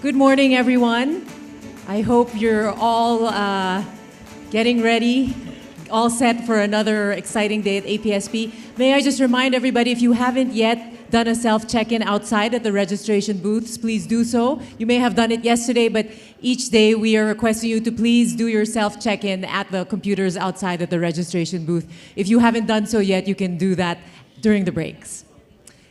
Good morning, everyone. I hope you're all getting ready, all set for another exciting day at APSP. May I just remind everybody, if you haven't yet done a self-check-in outside at the registration booths, please do so. You may have done it yesterday, but each day we are requesting you to please do your self-check-in at the computers outside at the registration booth. If you haven't done so yet, you can do that during the breaks.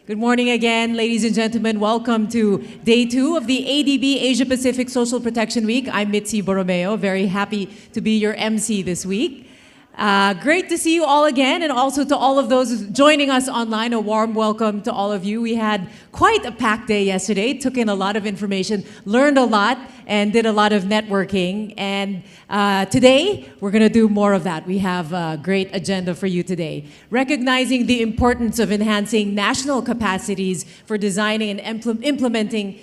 Good morning again, ladies and gentlemen. Welcome to day 2 of the ADB Asia Pacific Social Protection Week. I'm Mitzi Borromeo, very happy to be your MC this week. Great to see you all again, and also to all of those joining us online, a warm welcome to all of you. We had quite a packed day yesterday, took in a lot of information, learned a lot, and did a lot of networking. And today, we're going to do more of that. We have a great agenda for you today. Recognizing the importance of enhancing national capacities for designing and implementing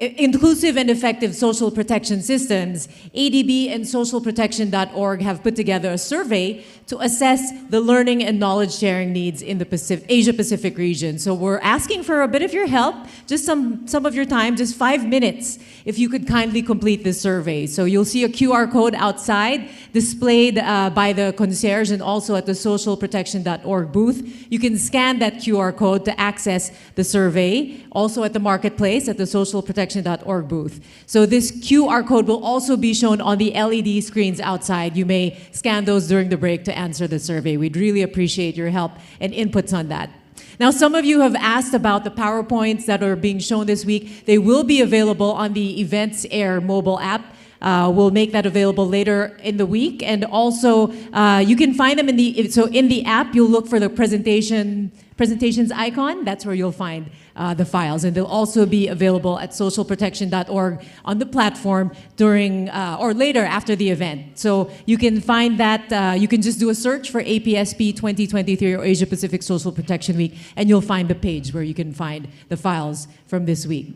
inclusive and effective social protection systems, ADB and socialprotection.org have put together a survey to assess the learning and knowledge sharing needs in the Asia-Pacific region. So we're asking for a bit of your help, just some of your time, just 5 minutes, if you could kindly complete this survey. So you'll see a QR code outside displayed by the concierge and also at the socialprotection.org booth. You can scan that QR code to access the survey, also at the marketplace at the socialprotection.org booth. So this QR code will also be shown on the LED screens outside. You may scan those during the break to answer the survey. We'd really appreciate your help and inputs on that. Now, some of you have asked about the PowerPoints that are being shown this week. They will be available on the Events Air mobile app. We'll make that available later in the week. And also, you can find them in the app, you'll look for the presentations icon. That's where you'll find the files. And they'll also be available at socialprotection.org on the platform during or later after the event. So you can find that, you can just do a search for APSP 2023 or Asia Pacific Social Protection Week, and you'll find the page where you can find the files from this week.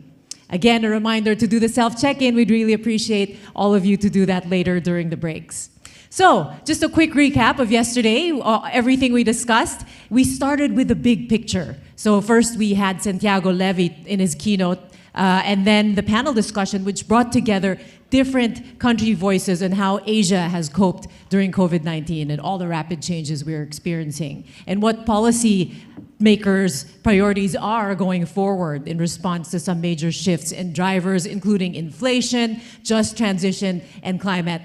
Again, a reminder to do the self-check-in. We'd really appreciate all of you to do that later during the breaks. So, just a quick recap of yesterday, everything we discussed. We started with the big picture. So first we had Santiago Levy in his keynote, and then the panel discussion, which brought together different country voices on how Asia has coped during COVID-19 and all the rapid changes we're experiencing, and what policy makers' priorities are going forward in response to some major shifts in drivers, including inflation, just transition, and climate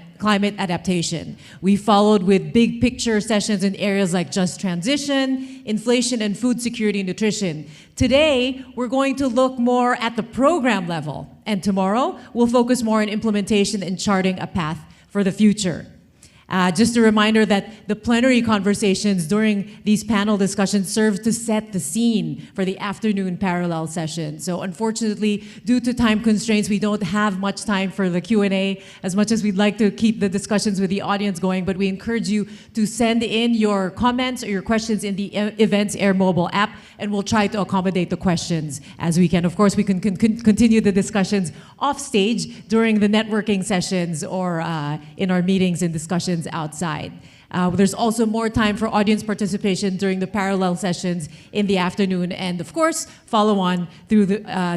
adaptation. We followed with big picture sessions in areas like just transition, inflation, and food security and nutrition. Today, we're going to look more at the program level, and tomorrow, we'll focus more on implementation and charting a path for the future. Just a reminder that the plenary conversations during these panel discussions serve to set the scene for the afternoon parallel session. So unfortunately, due to time constraints, we don't have much time for the Q&A, as much as we'd like to keep the discussions with the audience going, but we encourage you to send in your comments or your questions in the Events Air mobile app, and we'll try to accommodate the questions as we can. Of course, we can continue the discussions off stage during the networking sessions or in our meetings and discussions outside. There's also more time for audience participation during the parallel sessions in the afternoon, and of course, follow on through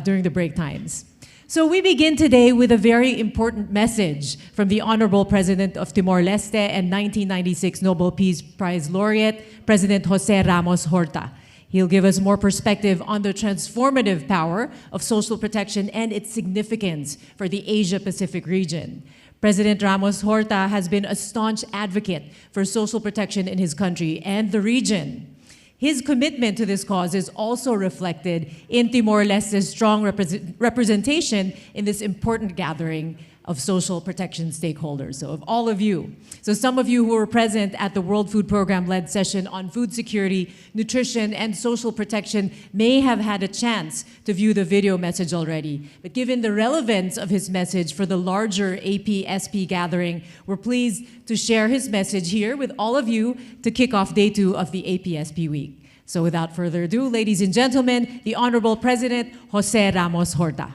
during the break times. So we begin today with a very important message from the Honorable President of Timor-Leste and 1996 Nobel Peace Prize laureate, President Jose Ramos Horta. He'll give us more perspective on the transformative power of social protection and its significance for the Asia-Pacific region. President Ramos Horta has been a staunch advocate for social protection in his country and the region. His commitment to this cause is also reflected in Timor-Leste's strong representation in this important gathering of social protection stakeholders, so of all of you. So some of you who were present at the World Food Program-led session on food security, nutrition, and social protection may have had a chance to view the video message already. But given the relevance of his message for the larger APSP gathering, we're pleased to share his message here with all of you to kick off day 2 of the APSP week. So without further ado, ladies and gentlemen, the Honorable President Jose Ramos Horta.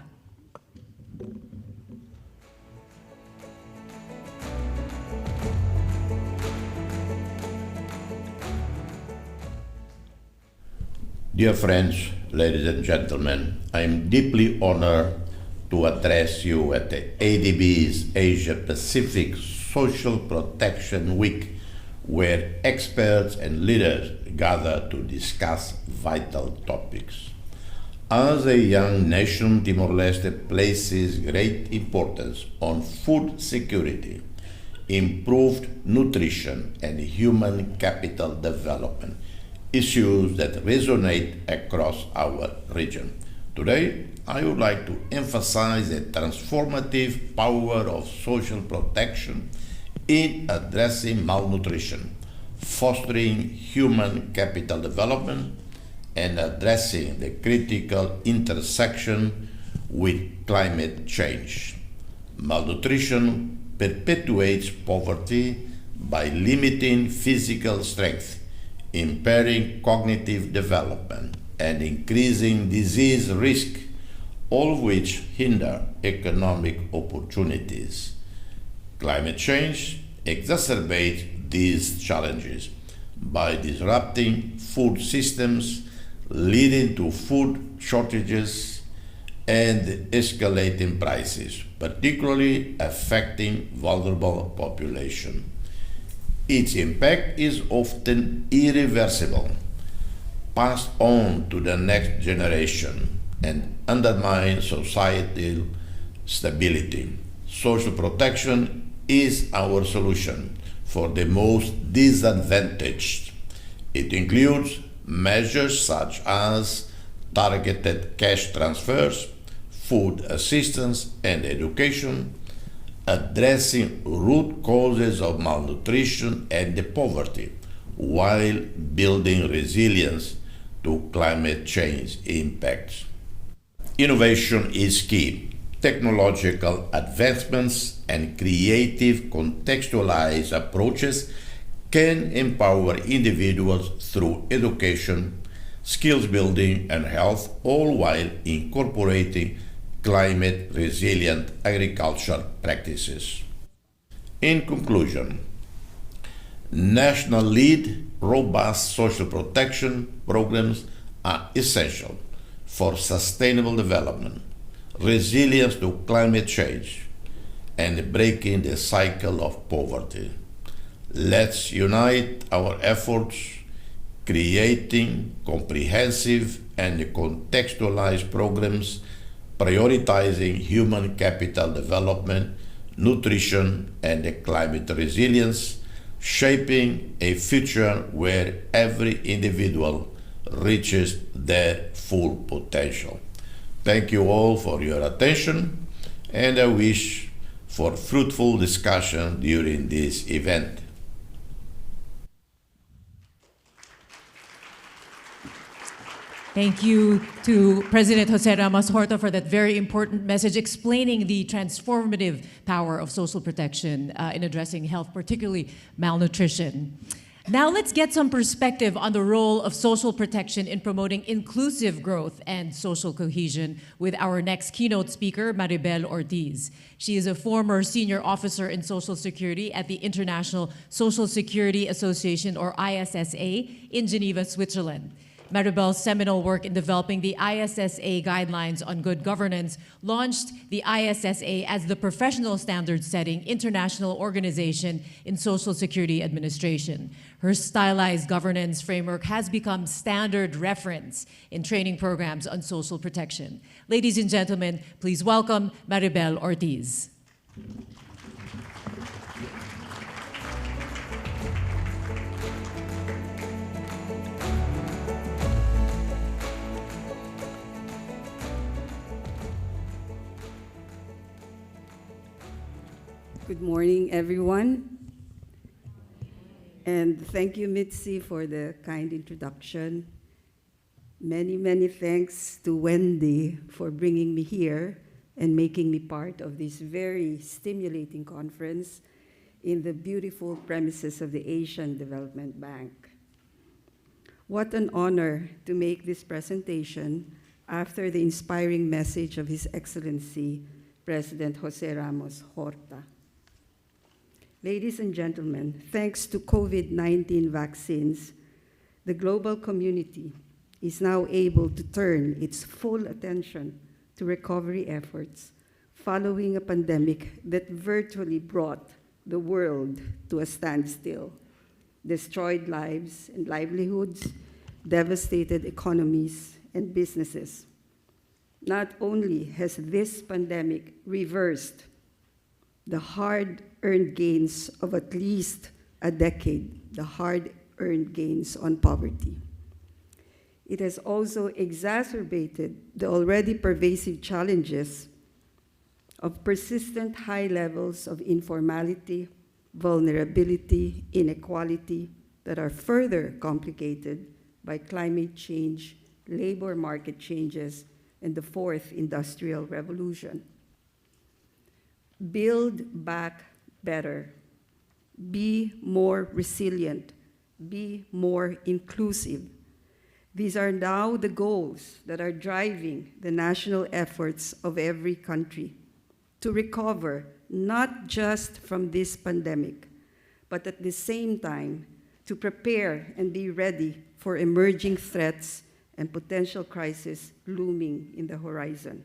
Dear friends, ladies and gentlemen, I am deeply honored to address you at the ADB's Asia Pacific Social Protection Week, where experts and leaders gather to discuss vital topics. As a young nation, Timor-Leste places great importance on food security, improved nutrition, and human capital development, issues that resonate across our region. Today, I would like to emphasize the transformative power of social protection in addressing malnutrition, fostering human capital development, and addressing the critical intersection with climate change. Malnutrition perpetuates poverty by limiting physical strength, impairing cognitive development, and increasing disease risk, all of which hinder economic opportunities. Climate change exacerbates these challenges by disrupting food systems, leading to food shortages and escalating prices, particularly affecting vulnerable population. Its impact is often irreversible, passed on to the next generation, and undermines societal stability. Social protection is our solution for the most disadvantaged. It includes measures such as targeted cash transfers, food assistance, and education, addressing root causes of malnutrition and poverty, while building resilience to climate change impacts. Innovation is key. Technological advancements and creative contextualized approaches can empower individuals through education, skills building, and health, all while incorporating climate resilient agricultural practices. In conclusion, national lead, robust social protection programs are essential for sustainable development, resilience to climate change, and breaking the cycle of poverty. Let's unite our efforts, creating comprehensive and contextualized programs, prioritizing human capital development, nutrition, and climate resilience, shaping a future where every individual reaches their full potential. Thank you all for your attention, and I wish for fruitful discussion during this event. Thank you to President Jose Ramos Horta for that very important message explaining the transformative power of social protection in addressing health, particularly malnutrition. Now let's get some perspective on the role of social protection in promoting inclusive growth and social cohesion with our next keynote speaker, Maribel Ortiz. She is a former senior officer in Social Security at the International Social Security Association, or ISSA, in Geneva, Switzerland. Maribel's seminal work in developing the ISSA guidelines on good governance launched the ISSA as the professional standard-setting international organization in Social Security administration. Her stylized governance framework has become standard reference in training programs on social protection. Ladies and gentlemen, please welcome Maribel Ortiz. Good morning, everyone. And thank you, Mitzi, for the kind introduction. Many, many thanks to Wendy for bringing me here and making me part of this very stimulating conference in the beautiful premises of the Asian Development Bank. What an honor to make this presentation after the inspiring message of His Excellency, President Jose Ramos Horta. Ladies and gentlemen, thanks to COVID-19 vaccines, the global community is now able to turn its full attention to recovery efforts following a pandemic that virtually brought the world to a standstill, destroyed lives and livelihoods, devastated economies and businesses. Not only has this pandemic reversed the hard-earned gains of at least a decade, the hard-earned gains on poverty, it has also exacerbated the already pervasive challenges of persistent high levels of informality, vulnerability, inequality that are further complicated by climate change, labor market changes, and the fourth industrial revolution. Build back better. Be more resilient. Be more inclusive. These are now the goals that are driving the national efforts of every country to recover not just from this pandemic, but at the same time to prepare and be ready for emerging threats and potential crises looming in the horizon.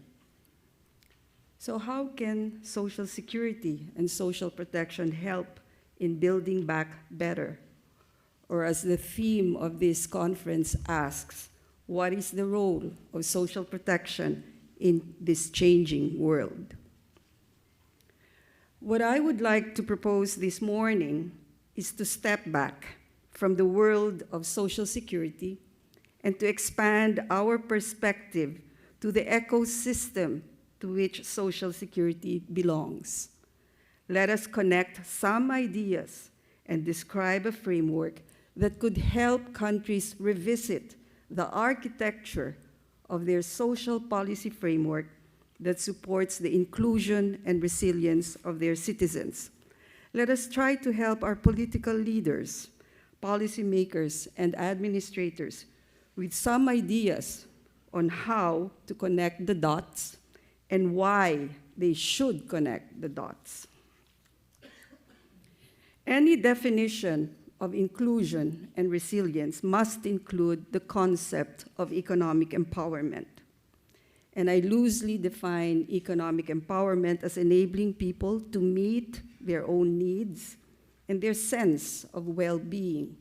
So how can Social Security and social protection help in building back better? Or as the theme of this conference asks, what is the role of social protection in this changing world? What I would like to propose this morning is to step back from the world of Social Security and to expand our perspective to the ecosystem to which Social Security belongs. Let us connect some ideas and describe a framework that could help countries revisit the architecture of their social policy framework that supports the inclusion and resilience of their citizens. Let us try to help our political leaders, policymakers, and administrators with some ideas on how to connect the dots and why they should connect the dots. Any definition of inclusion and resilience must include the concept of economic empowerment. And I loosely define economic empowerment as enabling people to meet their own needs and their sense of well-being.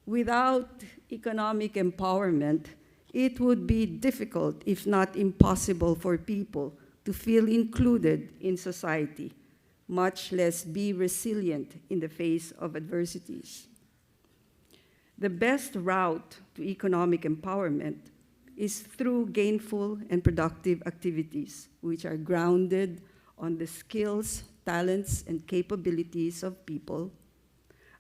Without economic empowerment, it would be difficult, if not impossible, for people to feel included in society, much less be resilient in the face of adversities. The best route to economic empowerment is through gainful and productive activities, which are grounded on the skills, talents, and capabilities of people,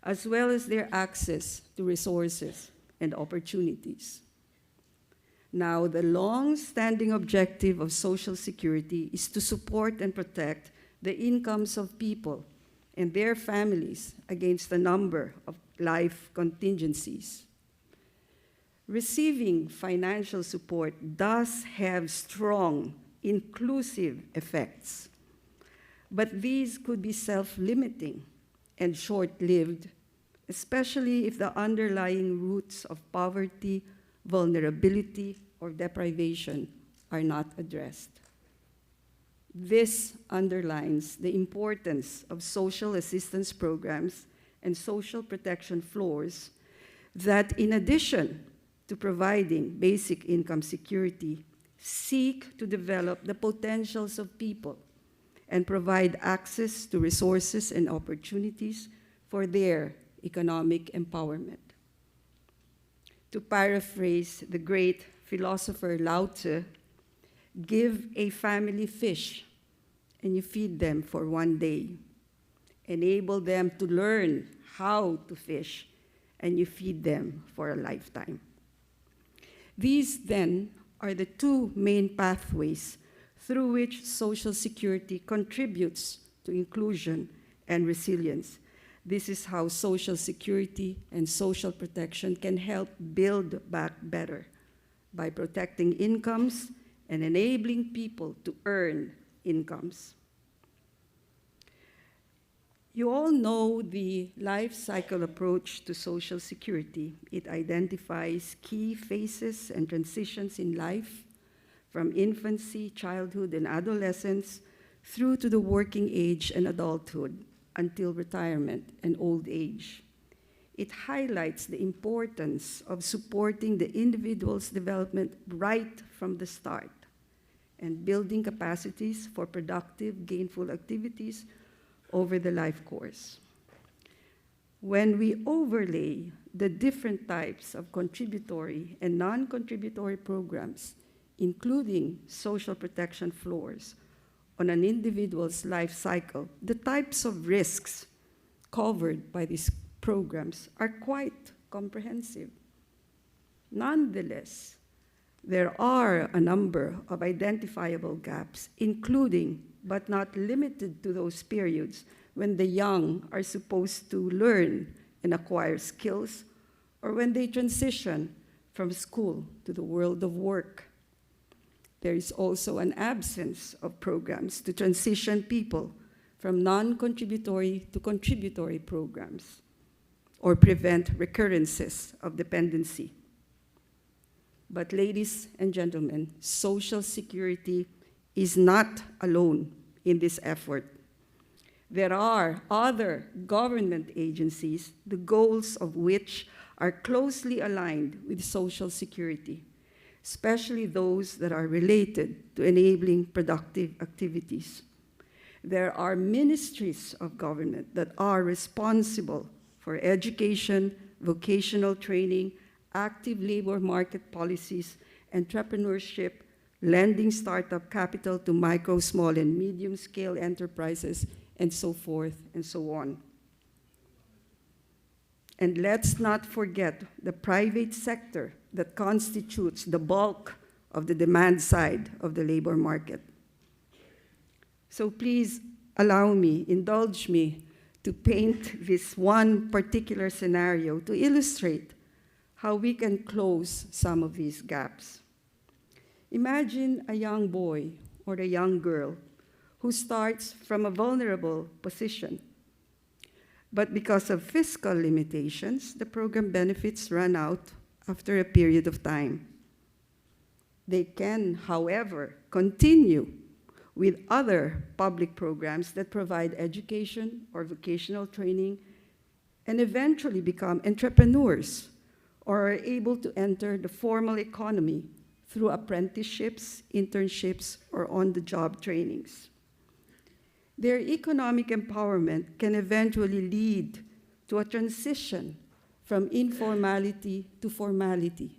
as well as their access to resources and opportunities. Now, the long-standing objective of Social Security is to support and protect the incomes of people and their families against a number of life contingencies. Receiving financial support does have strong, inclusive effects, but these could be self-limiting and short-lived, especially if the underlying roots of poverty, vulnerability, or deprivation are not addressed. This underlines the importance of social assistance programs and social protection floors that, in addition to providing basic income security, seek to develop the potentials of people and provide access to resources and opportunities for their economic empowerment. To paraphrase the great philosopher Lao Tzu, give a family fish and you feed them for one day. Enable them to learn how to fish and you feed them for a lifetime. These then are the two main pathways through which Social Security contributes to inclusion and resilience. This is how Social Security and social protection can help build back better by protecting incomes and enabling people to earn incomes. You all know the life cycle approach to Social Security. It identifies key phases and transitions in life, from infancy, childhood, and adolescence through to the working age and adulthood until retirement and old age. It highlights the importance of supporting the individual's development right from the start and building capacities for productive, gainful activities over the life course. When we overlay the different types of contributory and non-contributory programs, including social protection floors, on an individual's life cycle, the types of risks covered by these programs are quite comprehensive. Nonetheless, there are a number of identifiable gaps, including, but not limited to, those periods when the young are supposed to learn and acquire skills, or when they transition from school to the world of work. There is also an absence of programs to transition people from non-contributory to contributory programs or prevent recurrences of dependency. But ladies and gentlemen, Social Security is not alone in this effort. There are other government agencies, the goals of which are closely aligned with Social Security, especially those that are related to enabling productive activities. There are ministries of government that are responsible for education, vocational training, active labor market policies, entrepreneurship, lending startup capital to micro, small, and medium-scale enterprises, and so forth and so on. And let's not forget the private sector that constitutes the bulk of the demand side of the labor market. So please allow me, indulge me, to paint this one particular scenario to illustrate how we can close some of these gaps. Imagine a young boy or a young girl who starts from a vulnerable position. But because of fiscal limitations, the program benefits run out after a period of time. They can, however, continue with other public programs that provide education or vocational training and eventually become entrepreneurs or are able to enter the formal economy through apprenticeships, internships, or on-the-job trainings. Their economic empowerment can eventually lead to a transition from informality to formality,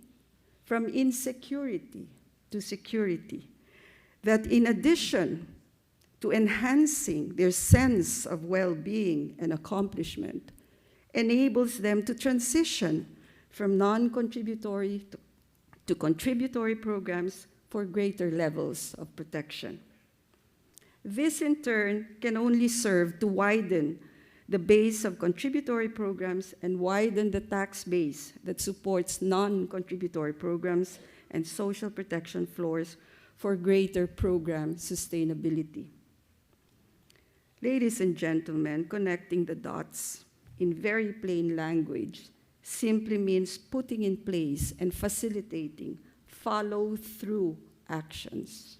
from insecurity to security, that in addition to enhancing their sense of well-being and accomplishment, enables them to transition from non-contributory to contributory programs for greater levels of protection. This, in turn, can only serve to widen the base of contributory programs and widen the tax base that supports non-contributory programs and social protection floors for greater program sustainability. Ladies and gentlemen, connecting the dots in very plain language simply means putting in place and facilitating follow-through actions.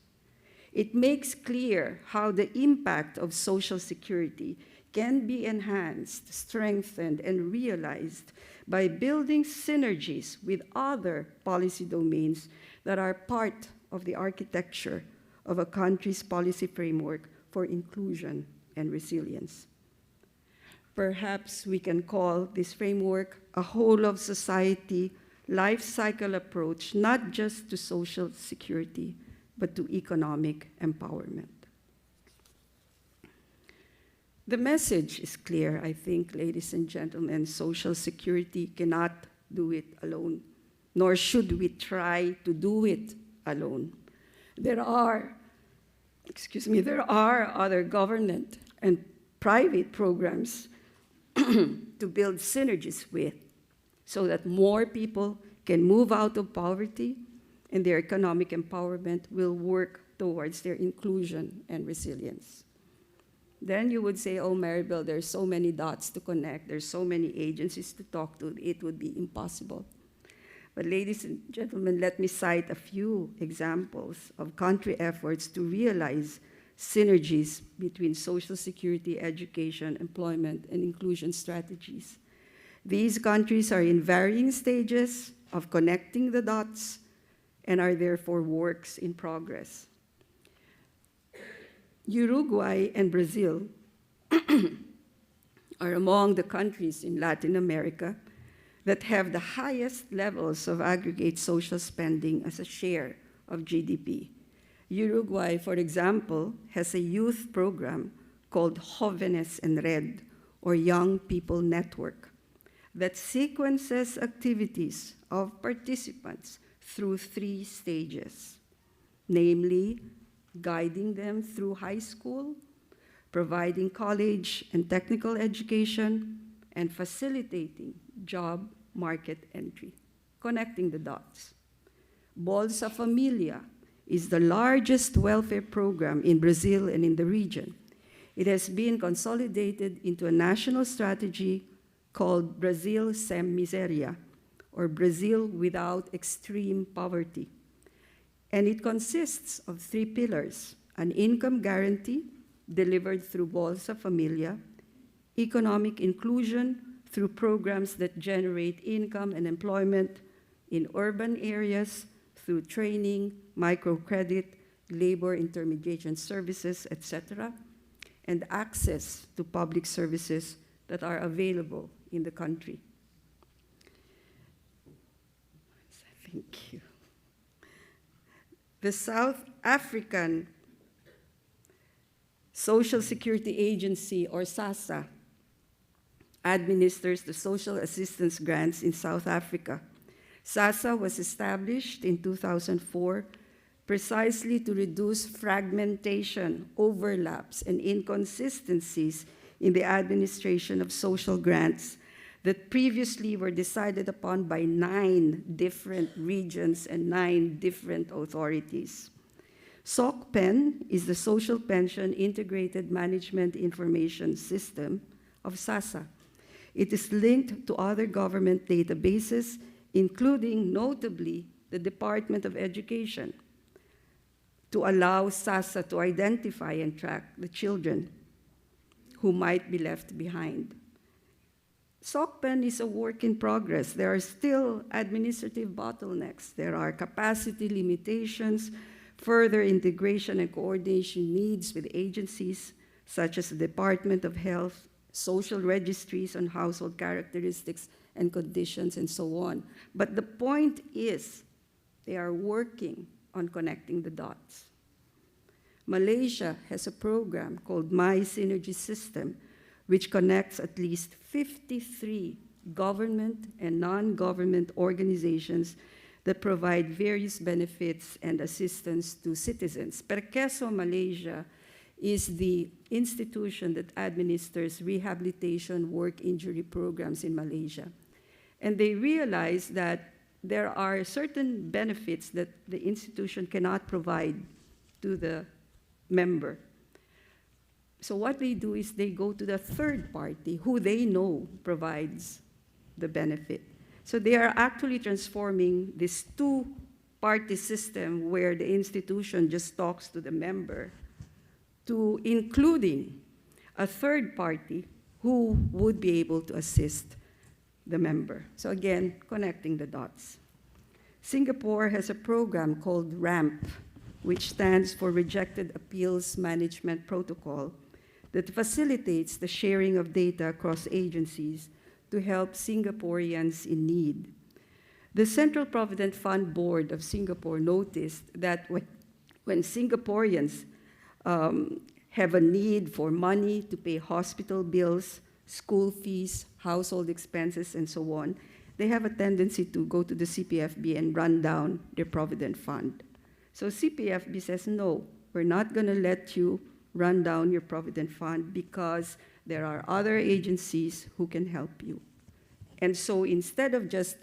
It makes clear how the impact of Social Security can be enhanced, strengthened, and realized by building synergies with other policy domains that are part of the architecture of a country's policy framework for inclusion and resilience. Perhaps we can call this framework a whole-of-society life cycle approach, not just to Social Security, but to economic empowerment. The message is clear, I think, ladies and gentlemen. Social Security cannot do it alone, nor should we try to do it alone. There are other government and private programs to build synergies with, so that more people can move out of poverty and their economic empowerment will work towards their inclusion and resilience. Then you would say, oh, Maribel, there's so many dots to connect, there's so many agencies to talk to, it would be impossible. But ladies and gentlemen, let me cite a few examples of country efforts to realize synergies between social security, education, employment, and inclusion strategies. These countries are in varying stages of connecting the dots and are therefore works in progress. Uruguay and Brazil are among the countries in Latin America that have the highest levels of aggregate social spending as a share of GDP. Uruguay, for example, has a youth program called Jóvenes en Red, or Young People Network, that sequences activities of participants through 3 stages, namely guiding them through high school, providing college and technical education, and facilitating job market entry, connecting the dots. Bolsa Familia is the largest welfare program in Brazil and in the region. It has been consolidated into a national strategy called Brazil Sem Miséria, or Brazil without extreme poverty. And it consists of 3 pillars: an income guarantee delivered through Bolsa Familia, economic inclusion through programs that generate income and employment in urban areas through training, microcredit, labor intermediation services, etc., and access to public services that are available in the country. Thank you. The South African Social Security Agency, or SASSA, administers the social assistance grants in South Africa. SASSA was established in 2004 precisely to reduce fragmentation, overlaps, and inconsistencies in the administration of social grants that previously were decided upon by 9 different regions and 9 different authorities. SOCPEN is the Social Pension Integrated Management Information System of SASSA. It is linked to other government databases, including, notably, the Department of Education, to allow SASSA to identify and track the children who might be left behind. SOCPEN is a work in progress. There are still administrative bottlenecks. There are capacity limitations, further integration and coordination needs with agencies such as the Department of Health, social registries on household characteristics and conditions, and so on. But the point is, they are working on connecting the dots. Malaysia has a program called My Synergy System, which connects at least 53 government and non-government organizations that provide various benefits and assistance to citizens. Perkeso Malaysia is the institution that administers rehabilitation work injury programs in Malaysia. And they realize that there are certain benefits that the institution cannot provide to the member. So what they do is they go to the third party who they know provides the benefit. So they are actually transforming this 2-party system where the institution just talks to the member to including a third party who would be able to assist the member. So again, connecting the dots. Singapore has a program called RAMP, which stands for Rejected Appeals Management Protocol, that facilitates the sharing of data across agencies to help Singaporeans in need. The Central Provident Fund Board of Singapore noticed that when Singaporeans have a need for money to pay hospital bills, school fees, household expenses, and so on, they have a tendency to go to the CPFB and run down their Provident Fund. So CPFB says, no, we're not going to let you run down your Provident Fund because there are other agencies who can help you. And so instead of just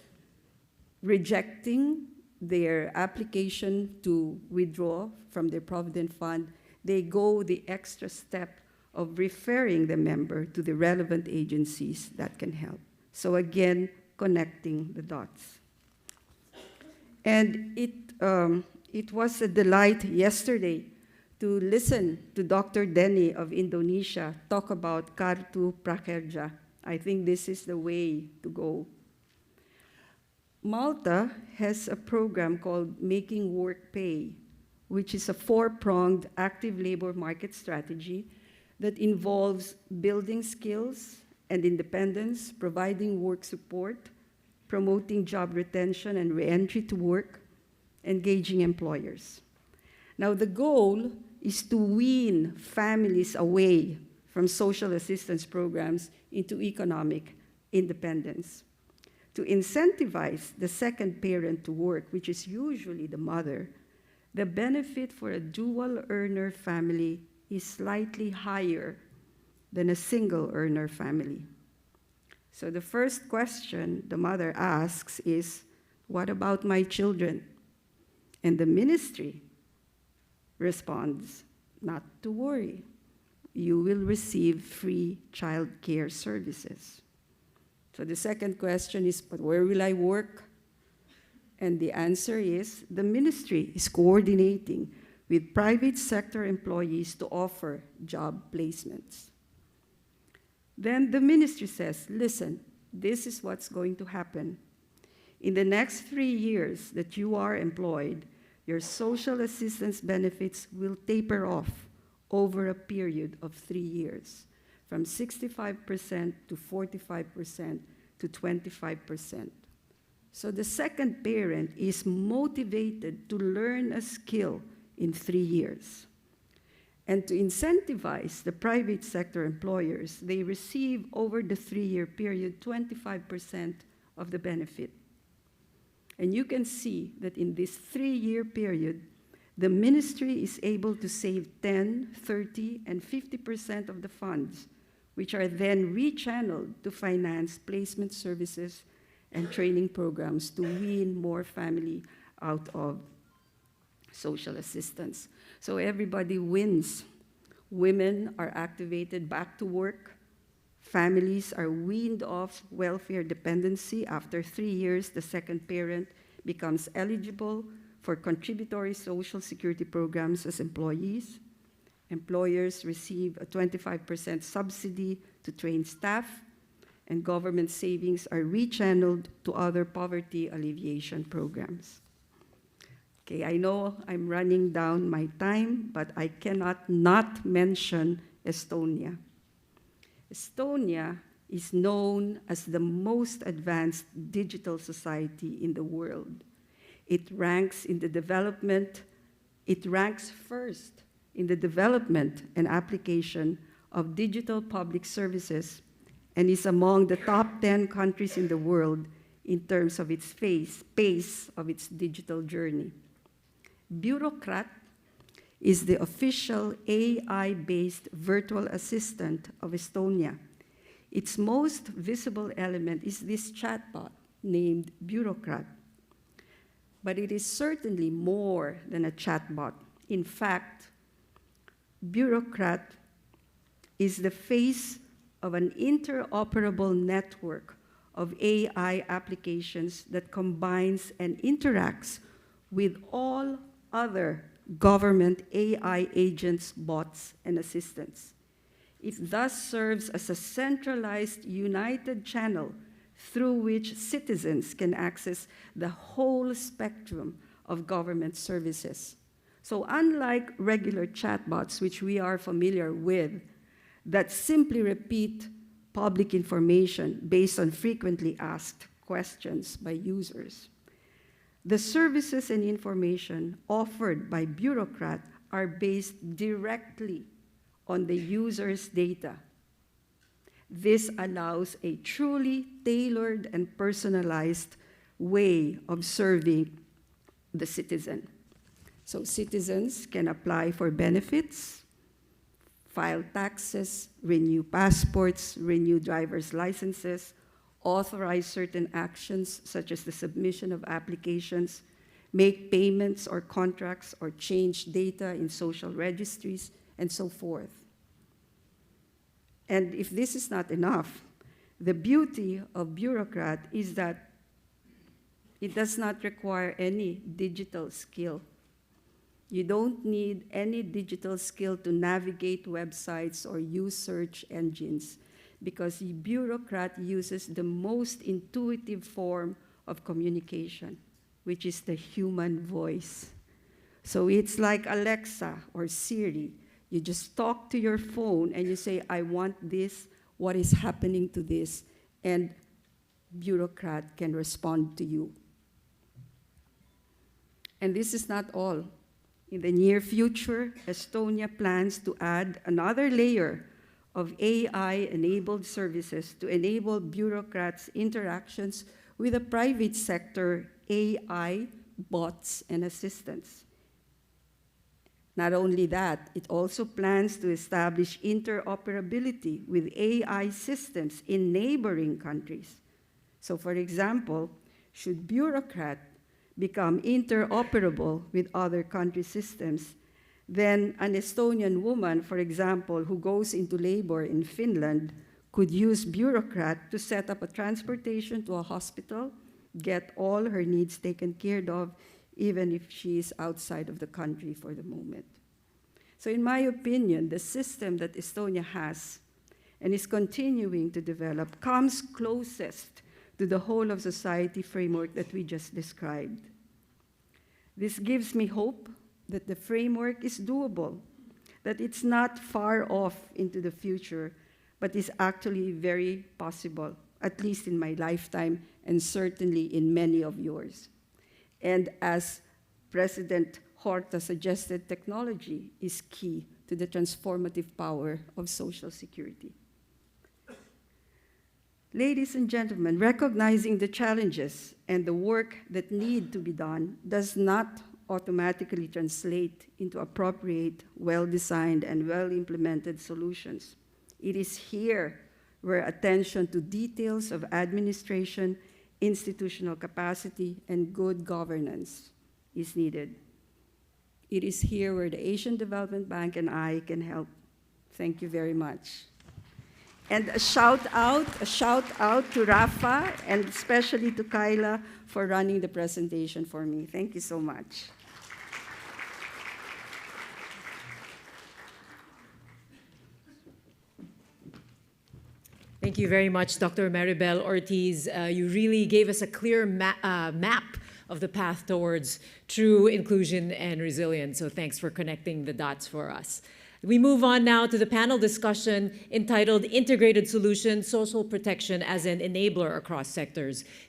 rejecting their application to withdraw from their Provident Fund, they go the extra step of referring the member to the relevant agencies that can help. So again, connecting the dots. And it was a delight yesterday to listen to Dr. Denny of Indonesia talk about Kartu Prakerja. I think this is the way to go. Malta has a program called Making Work Pay, which is a four-pronged active labor market strategy that involves building skills and independence, providing work support, promoting job retention and re-entry to work, engaging employers. Now, the goal is to wean families away from social assistance programs into economic independence. To incentivize the second parent to work, which is usually the mother, the benefit for a dual earner family is slightly higher than a single earner family. So the first question the mother asks is, what about my children? And the ministry responds, not to worry. You will receive free child care services. So the second question is, but where will I work? And the answer is, the ministry is coordinating with private sector employees to offer job placements. Then the ministry says, listen, this is what's going to happen. In the next 3 years that you are employed, your social assistance benefits will taper off over a period of 3 years, from 65% to 45% to 25%. So the second parent is motivated to learn a skill in 3 years. And to incentivize the private sector employers, they receive over the 3-year period 25% of the benefit. And you can see that in this 3-year period, the ministry is able to save 10, 30, and 50% of the funds, which are then rechanneled to finance placement services and training programs to wean more family out of social assistance. So everybody wins. Women are activated back to work. Families are weaned off welfare dependency. After 3 years, the second parent becomes eligible for contributory social security programs as employees. Employers receive a 25% subsidy to train staff, and government savings are rechanneled to other poverty alleviation programs. Okay, I know I'm running down my time, but I cannot not mention Estonia. Estonia is known as the most advanced digital society in the world. It ranks first in the development and application of digital public services and is among the top 10 countries in the world in terms of its pace of its digital journey. Bureaucrat is the official AI-based virtual assistant of Estonia. Its most visible element is this chatbot named Bureaucrat. But it is certainly more than a chatbot. In fact, Bureaucrat is the face of an interoperable network of AI applications that combines and interacts with all other government AI agents, bots, and assistants. It thus serves as a centralized, united channel through which citizens can access the whole spectrum of government services. So unlike regular chatbots, which we are familiar with, that simply repeat public information based on frequently asked questions by users, the services and information offered by Bureaucrat are based directly on the user's data. This allows a truly tailored and personalized way of serving the citizen. So citizens can apply for benefits, file taxes, renew passports, renew driver's licenses, authorize certain actions such as the submission of applications, make payments or contracts, or change data in social registries, and so forth. And if this is not enough, the beauty of Bureaucrat is that it does not require any digital skill. You don't need any digital skill to navigate websites or use search engines because the bureaucrat uses the most intuitive form of communication, which is the human voice. So it's like Alexa or Siri. You just talk to your phone and you say, I want this, what is happening to this? And bureaucrat can respond to you. And this is not all. In the near future, Estonia plans to add another layer of AI-enabled services to enable bureaucrats' interactions with the private sector AI bots and assistants. Not only that, it also plans to establish interoperability with AI systems in neighboring countries. So for example, should bureaucrats become interoperable with other country systems, then an Estonian woman, for example, who goes into labor in Finland could use bureaucrat to set up a transportation to a hospital, get all her needs taken care of, even if she is outside of the country for the moment. So in my opinion, the system that Estonia has and is continuing to develop comes closest to the whole of society framework that we just described. This gives me hope that the framework is doable, that it's not far off into the future, but is actually very possible, at least in my lifetime and certainly in many of yours. And as President Horta suggested, technology is key to the transformative power of social security. Ladies and gentlemen, recognizing the challenges and the work that need to be done does not automatically translate into appropriate, well-designed, and well-implemented solutions. It is here where attention to details of administration, institutional capacity, and good governance is needed. It is here where the Asian Development Bank and I can help. Thank you very much. And a shout out to Rafa and especially to Kyla for running the presentation for me. Thank you so much. Thank you very much, Dr. Maribel Ortiz. You really gave us a clear map of the path towards true inclusion and resilience. So thanks for connecting the dots for us. We move on now to the panel discussion entitled Integrated Solutions, Social Protection as an Enabler Across Sectors.